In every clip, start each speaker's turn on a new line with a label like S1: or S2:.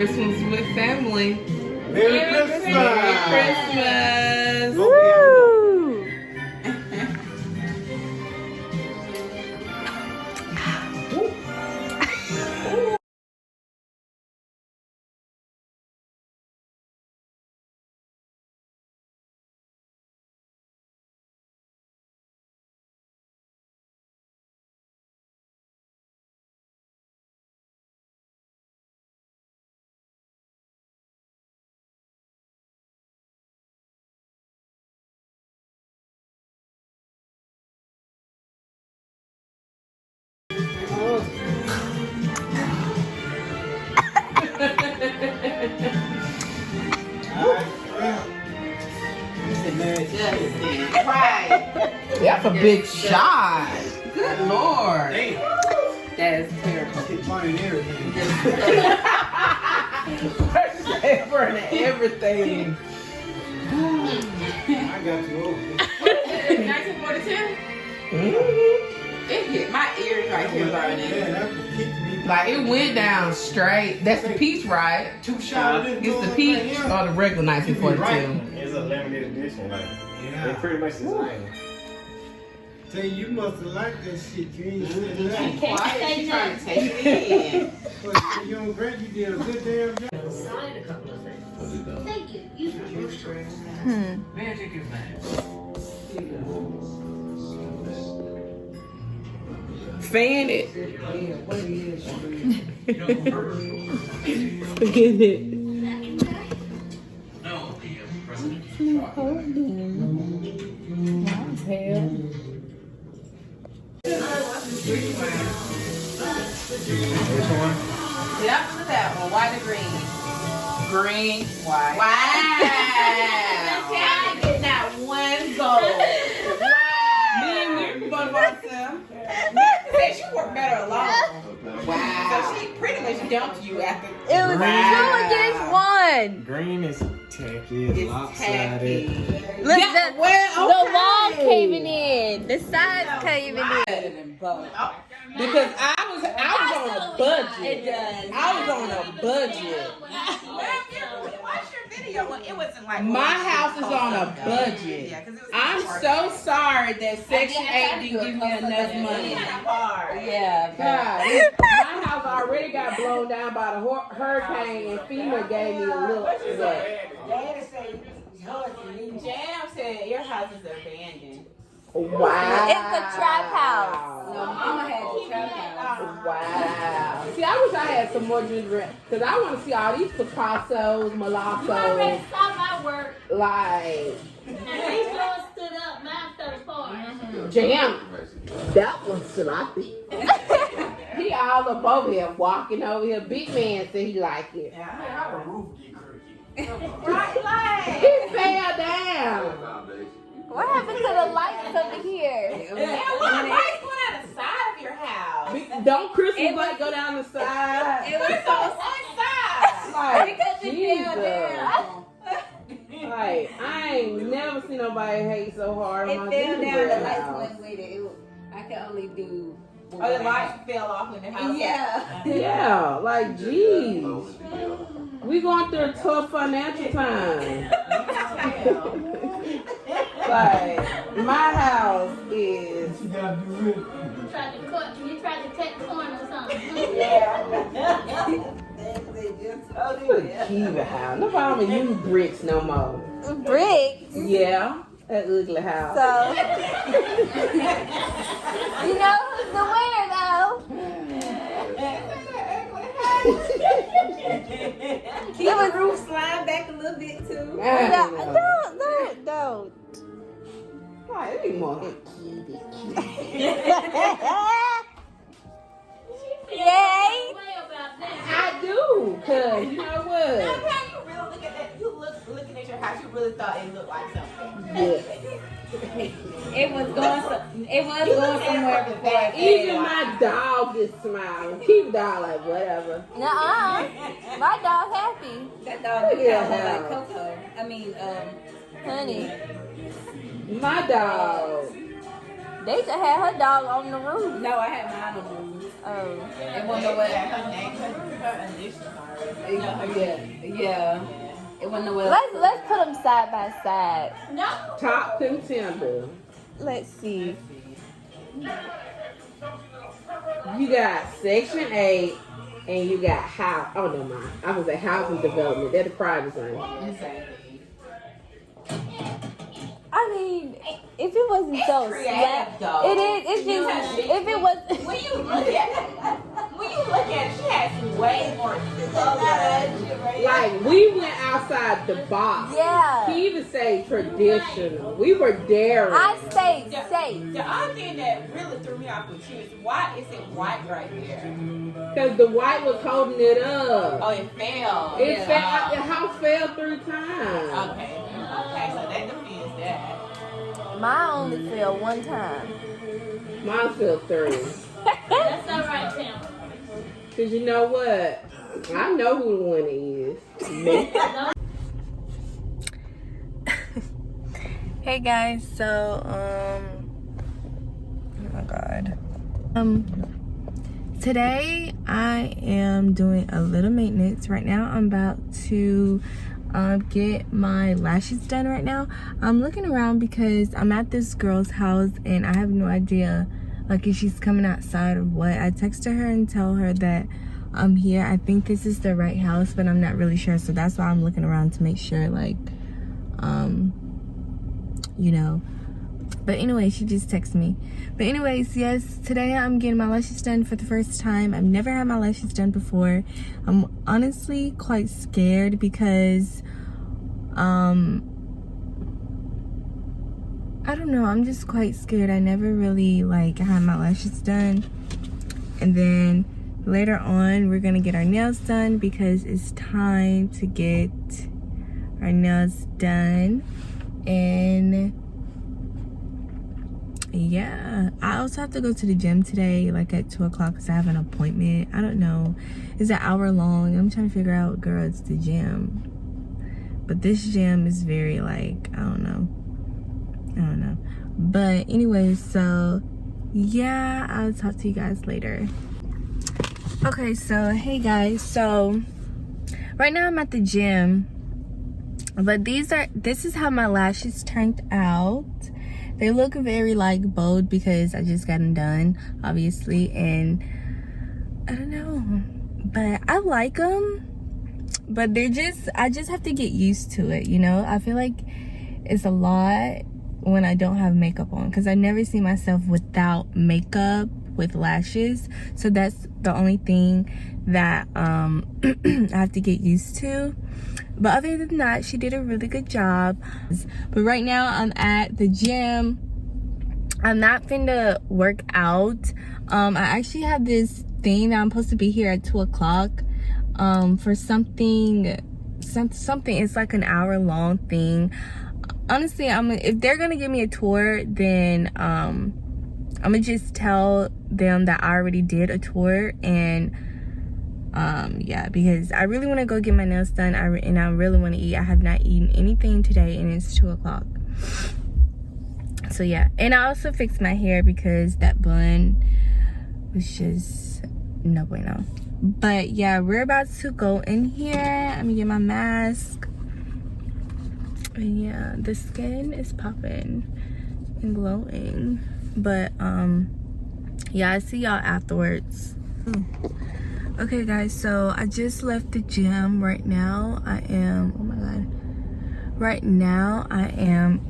S1: Christmas with family.
S2: Merry Christmas!
S1: Merry Christmas!
S3: Woo!
S2: Right.
S1: That's a big shot. Good Lord.
S2: That is terrible.
S1: Ever and everything.
S2: I got you over.
S4: 1942? It hit my ears right here burning.
S1: Like it went down straight. That's the peach, right?
S2: Two shots.
S1: It's the peach or the regular 1942.
S5: It's a limited edition, like they pretty much the same.
S2: Say you must have liked that shit. You ain't sitting there.
S4: Why is she trying to take it in?
S2: But you don't grant you did a good damn job.
S6: Thank you. You
S4: Magic is that.
S1: Fan it. Forget it.
S5: Which one?
S4: Yep, look at that one. White or green? Green, white. Wow. I get not one goal. Wow. Me and Mary both ourselves. Said she worked better alone. Wow. So she pretty much dumped you after.
S3: It was 2 against 1.
S5: Green is tacky, it's
S4: It's
S5: lopsided.
S4: tacky.
S3: Look,
S1: Yeah,
S3: the wall caving in. The sides caving in.
S4: Better than both.
S1: Because I was on a budget.
S4: It does.
S1: I was on a budget.
S4: Watch your video. It wasn't like
S1: My house is on a budget.
S4: Yeah, 'cause it was
S1: I'm so sorry that Section 8 didn't give me enough money.
S4: hard.
S3: Yeah.
S1: God, my house already got blown down by the hurricane, and FEMA gave me a little.
S4: Daddy said Jam said your house is abandoned.
S1: Wow.
S3: It's a trap house.
S4: No, Mama had the trap house.
S1: Wow. See, I wish I had some more jewelry because I want to see all these Picassos, Malacos.
S6: saw my work.
S1: Like,
S6: And these doors stood up, mine fell apart.
S1: Jam, that one's sloppy. He all up over here, walking over here. Big man said he liked it.
S4: Right, like.
S1: He fell down.
S3: What happened to the lights over here?
S4: And what lights went on the side of your house?
S1: Don't Christmas light go down the side?
S4: It was on one side.
S1: Like,
S4: Because it fell
S1: Jesus.
S4: down.
S1: Like, I ain't never seen nobody hate so hard on my
S7: It fell down,
S1: gingerbread
S7: the lights
S1: house.
S7: went with it. I can only do.
S4: Oh, the lights fell off in the house.
S7: Yeah.
S1: Yeah, like, geez. We going through a tough financial time. Like, my house is.
S2: You gotta be real.
S6: You tried to cut corners or something.
S1: Look, Kiva house. Nobody don't use bricks no more.
S3: Bricks.
S1: Yeah, that ugly house.
S3: So, you know who's the winner though?
S7: Keep the roof slide back a little bit too.
S3: Don't.
S1: Why, it ain't more.
S3: Yay!
S6: Way about that.
S1: I do, cause you know what?
S4: Sometimes you really look at that. You looking at your house. You really thought it looked like something.
S1: Yeah.
S7: It was going somewhere before.
S1: Even my dog is smiling. Keep dog like whatever.
S3: Nuh-uh. My dog happy.
S7: That dog
S1: Look at
S7: looked
S1: that
S7: like Coco. I mean,
S3: Honey.
S1: My dog.
S3: Deja had her dog on the roof.
S7: no, I had mine on the roof.
S3: Oh.
S7: It wasn't nowhere.
S4: Her name, her initials already.
S7: Yeah. It wasn't nowhere.
S3: Let's put them side by side.
S6: No.
S1: Top contender.
S3: Let's see.
S1: You got Section 8 and you got house. Oh, no, mind. I was at housing development. They're the private one.
S3: I mean, if it wasn't so
S4: creative, though.
S3: it is. It's just if it was.
S4: When you look at it, she had some way more.
S1: Like, we went outside the box.
S3: Yeah.
S1: He even say traditional. We were daring.
S3: I stayed safe.
S4: The other thing that really threw me off with you is why is it white right there?
S1: Because the white was holding it up.
S4: Oh, it fell.
S1: It fell. The house fell 3 times.
S4: Okay, so that defends that.
S3: Mine only fell one time.
S1: Mine fell 3.
S6: That's all right, Tim.
S1: Because you know what? I know who the winner is. Me.
S3: Hey guys, so oh my god. Today I am doing a little maintenance. Right now I'm about to get my lashes done right now. I'm looking around because I'm at this girl's house and I have no idea like if she's coming outside or what. I texted her and tell her that I'm here. I think this is the right house, but I'm not really sure, so that's why I'm looking around to make sure, like you know. But anyway, she just texted me. But anyways, yes, today I'm getting my lashes done for the first time. I've never had my lashes done before. I'm honestly quite scared because I don't know, I'm just quite scared. I never really like had my lashes done. And then later on we're gonna get our nails done because it's time to get our nails done. And yeah, I also have to go to the gym today, like at 2 o'clock, because I have an appointment. I don't know, it's an hour long. I'm trying to figure out, girl, it's the gym, but this gym is very like, I don't know. But anyway, so yeah, I'll talk to you guys later. Okay, so hey guys, so right now I'm at the gym, but this is how my lashes turned out. They look very like bold because I just got them done, obviously, and I don't know, but I like them, but I just have to get used to it, you know. I feel like it's a lot when I don't have makeup on because I never see myself without makeup with lashes, so that's the only thing that I have to get used to. But other than that, she did a really good job. But right now I'm at the gym. I'm not finna work out. I actually have this thing that I'm supposed to be here at 2 o'clock for something. It's like an hour-long thing. Honestly, if they're gonna give me a tour, then I'm gonna just tell them that I already did a tour. And yeah, because I really want to go get my nails done, and I really want to eat. I have not eaten anything today and it's 2 o'clock. So yeah, and I also fixed my hair because that bun was just no bueno. But yeah, we're about to go in here. I'm gonna get my mask. And yeah, the skin is popping and glowing. But yeah, I'll see y'all afterwards. Okay guys, so I just left the gym. Right now I am, oh my god, right now I am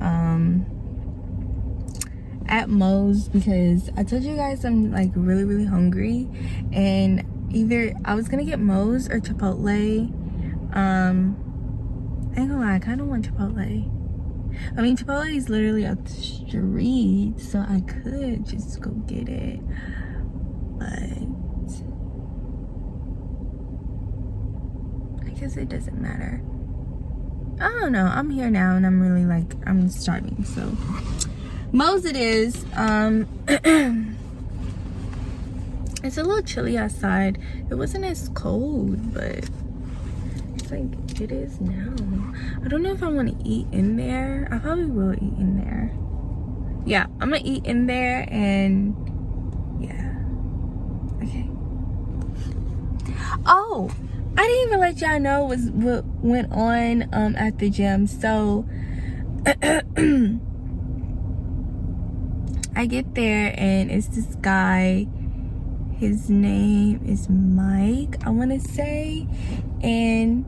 S3: at Moe's because I told you guys I'm like really hungry, and either I was gonna get Moe's or Chipotle. I ain't gonna lie, I kind of want Chipotle. I mean, Chipotle is literally up the street, so I could just go get it, but I guess it doesn't matter. I don't know, I'm here now and I'm really like, I'm starving, so Moe's it is. It's a little chilly outside. It wasn't as cold, but it's like it is now. I don't know if I want to eat in there. I probably will eat in there. Yeah, I'm gonna eat in there, and yeah, okay. Oh, I didn't even let y'all know what went on at the gym. So I get there and it's this guy. His name is Mike, I want to say. And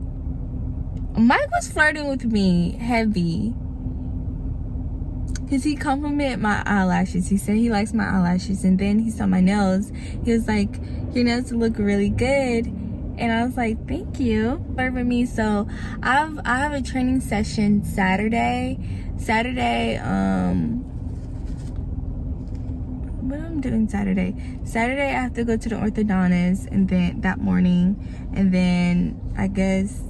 S3: Mike was flirting with me heavy. Because he complimented my eyelashes. He said he likes my eyelashes. And then he saw my nails. He was like, your nails look really good. And I was like, thank you. Flirt with me. So I have a training session Saturday. What I'm doing Saturday I have to go to the orthodontist, and then that morning, and then I guess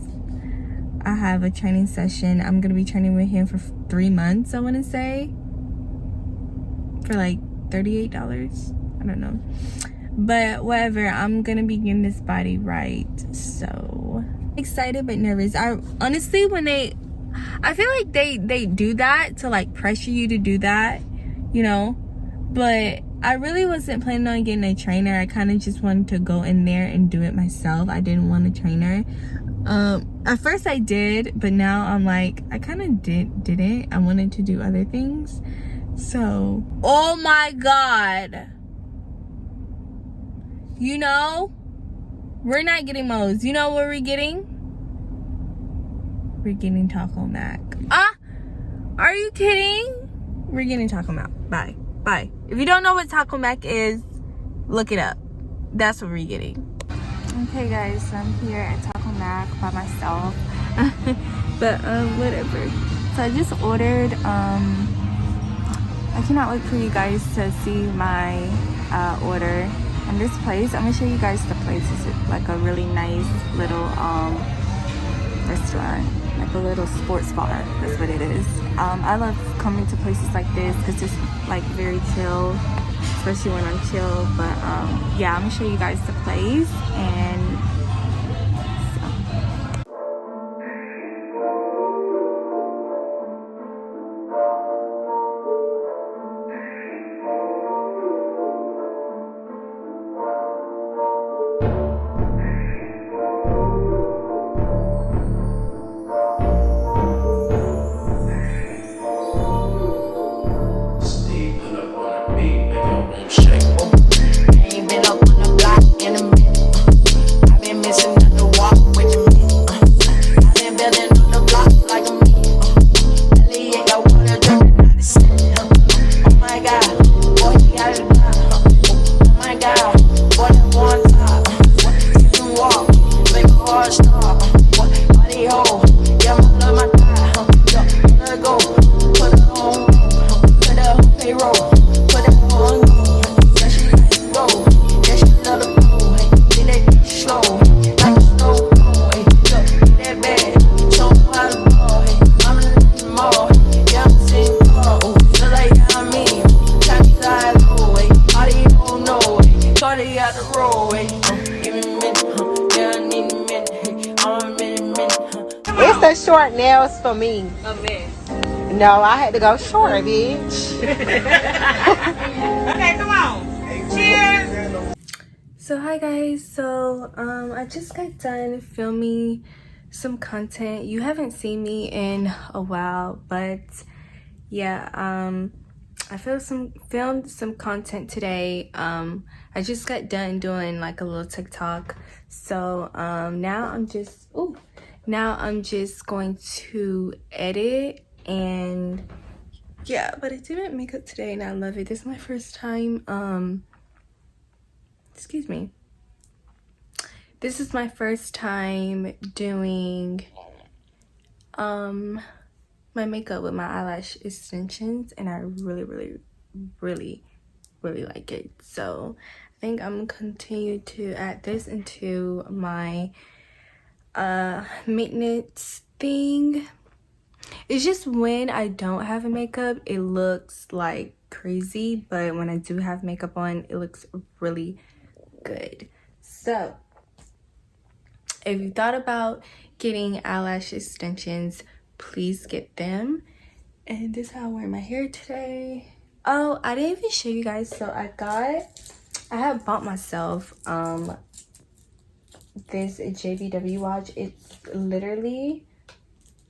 S3: I have a training session. I'm gonna be training with him for 3 months, I want to say, for like $38. I don't know, but whatever. I'm gonna be getting this body right. So excited but nervous. I honestly, I feel like they do that to like pressure you to do that, you know. But I really wasn't planning on getting a trainer. I kind of just wanted to go in there and do it myself. I didn't want a trainer. At first I did, but now I'm like, I kind of didn't. I wanted to do other things. So, oh my God. You know, we're not getting Moe's. You know what we're getting? We're getting Taco Mac. Are you kidding? We're getting Taco Mac. Bye. If you don't know what Taco Mac is, look it up. That's what we're getting. Okay guys, so I'm here at Taco Mac by myself. But whatever. So I just ordered, I cannot wait for you guys to see my order. And this place, I'm gonna show you guys the place. It's like a really nice little restaurant, like a little sports bar. That's what it is. I love coming to places like this because it's like very chill, especially when I'm chill. But yeah, I'm gonna show you guys the place. And
S1: It's the short nails for me.
S4: A mess.
S1: No, I had to go short, bitch.
S4: Okay, come on. Cheers.
S3: so hi guys, so I just got done filming some content. You haven't seen me in a while, but yeah, I filmed some content today. I just got done doing like a little TikTok. So now I'm just going to edit. And yeah, but I did my makeup today and I love it. This is my first time excuse me, this is my first time doing my makeup with my eyelash extensions, and I really like it. So I think I'm gonna continue to add this into my maintenance thing. It's just when I don't have a makeup, it looks like crazy, but when I do have makeup on, it looks really good. So if you thought about getting eyelash extensions, please get them. And this is how I wear my hair today. Oh, I didn't even show you guys. So I had bought myself this JVW watch. It's literally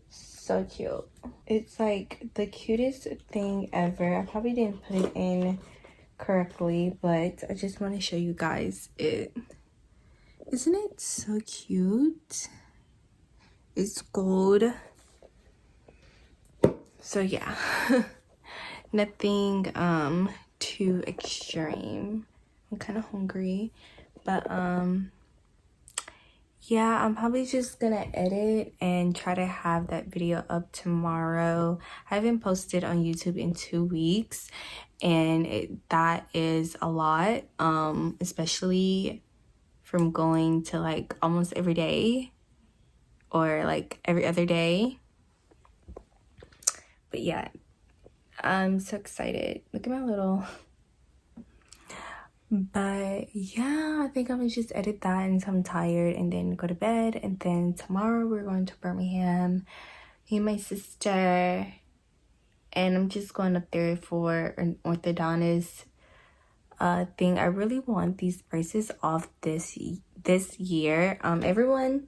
S3: so cute. It's like the cutest thing ever. I probably didn't put it in correctly, but I just want to show you guys it. Isn't it so cute? It's gold. So yeah. Nothing too extreme. I'm kind of hungry, but yeah, I'm probably just gonna edit and try to have that video up tomorrow. I haven't posted on YouTube in 2 weeks, and that is a lot, especially from going to like almost every day or like every other day. But yeah, I'm so excited. Look at my little... But yeah, I think I'm gonna just edit that until I'm tired and then go to bed. And then tomorrow we're going to Birmingham, me and my sister, and I'm just going up there for an orthodontist thing. I really want these braces off this year. Everyone,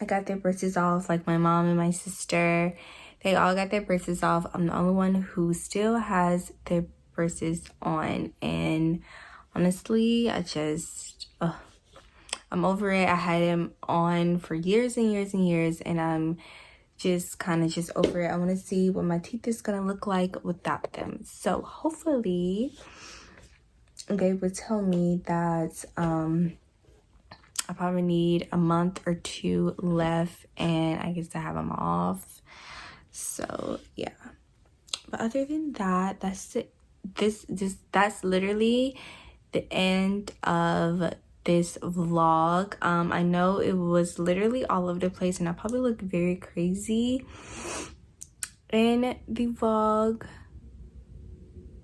S3: I got their braces off, like my mom and my sister. They all got their braces off. I'm the only one who still has their braces on, and honestly I just I'm over it. I had them on for years and years and years, and I'm just kind of just over it. I want to see what my teeth is gonna look like without them. So hopefully they would tell me that I probably need a month or 2 left and I get to have them off. So yeah, but other than that, that's it. That's literally the end of this vlog. I know it was literally all over the place and I probably look very crazy in the vlog,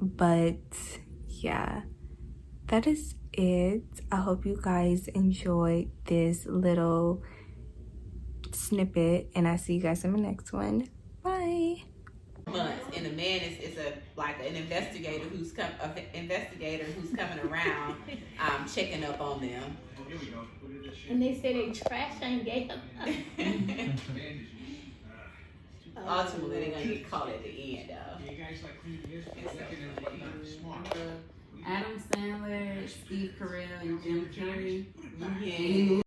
S3: but yeah, that is it. I hope you guys enjoyed this little snippet, and I see you guys in the next one. Bye.
S4: Months, and the man is an investigator who's coming around, checking up on them.
S6: And they say they trash ain't gay.
S4: Ultimately, they're gonna get caught at the end, though.
S7: Adam Sandler, Steve Carell, and Jim Carrey.
S4: Yeah.